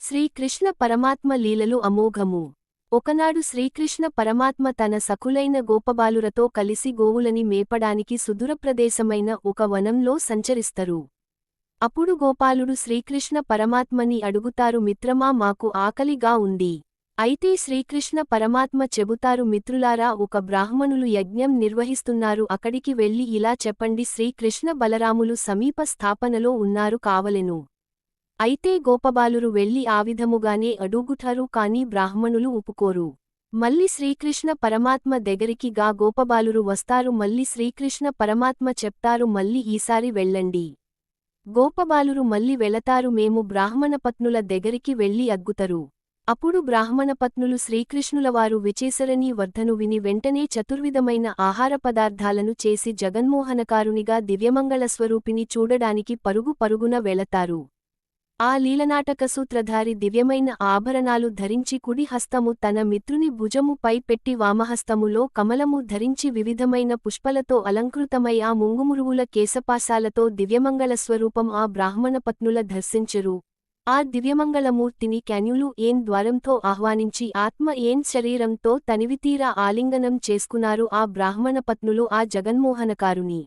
శ్రీకృష్ణ పరమాత్మ లీలలు అమోఘము. ఒకనాడు శ్రీకృష్ణ పరమాత్మ తన సఖులైన గోపబాలురతో కలిసి గోవులని మేపడానికి సుదూరప్రదేశమైన ఒక వనంలో సంచరిస్తరు. అప్పుడు గోపాలుడు శ్రీకృష్ణ పరమాత్మని అడుగుతారు, మిత్రమా, మాకు ఆకలిగా ఉంది. అయితే శ్రీకృష్ణ పరమాత్మ చెబుతారు, మిత్రులారా, ఒక బ్రాహ్మణులు యజ్ఞం నిర్వహిస్తున్నారు, అక్కడికి వెళ్ళి ఇలా చెప్పండి, శ్రీకృష్ణ బలరాములు సమీప స్థాపనలో ఉన్నారు, కావలెను. అయితే గోపబాలురు వెళ్లి ఆవిధముగానే అడుగుతారు, కాని బ్రాహ్మణులు ఒప్పుకోరు. మళ్ళీ శ్రీకృష్ణ పరమాత్మ దగ్గరికి గోపబాలురు వస్తారు. మళ్ళీ శ్రీకృష్ణ పరమాత్మ చెప్తారు, మళ్ళీ ఈసారి వెళ్ళండి. గోపబాలురు మళ్ళీ వెళతారు, మేము బ్రాహ్మణపత్నుల దగ్గరికి వెళ్లి అగ్గుతరు. అప్పుడు బ్రాహ్మణపత్నులు శ్రీకృష్ణులవారు విచేసరని వర్ధను విని వెంటనే చతుర్విధమైన ఆహార పదార్థాలను చేసి జగన్మోహనకారునిగా దివ్యమంగళస్వరూపిని చూడడానికి పరుగు పరుగున వెళతారు. ఆ లీలనాటక సూత్రధారి దివ్యమైన ఆభరణాలు ధరించి కుడి హస్తము తన మిత్రుని భుజము పై పెట్టి వామహస్తములో కమలము ధరించి వివిధమైన పుష్పలతో అలంకృతమై ఆ ముంగుమురువుల కేశపాశాలతో దివ్యమంగళస్వరూపం ఆ బ్రాహ్మణపత్నుల దర్శించెరు. ఆ దివ్యమంగళమూర్తిని క్యాన్యులు ఏన్ ద్వారంతో ఆహ్వానించి ఆత్మ ఏన్ శరీరంతో తనివితీరా ఆలింగనం చేసుకున్నారు ఆ బ్రాహ్మణపత్నులు ఆ జగన్మోహనకారుని.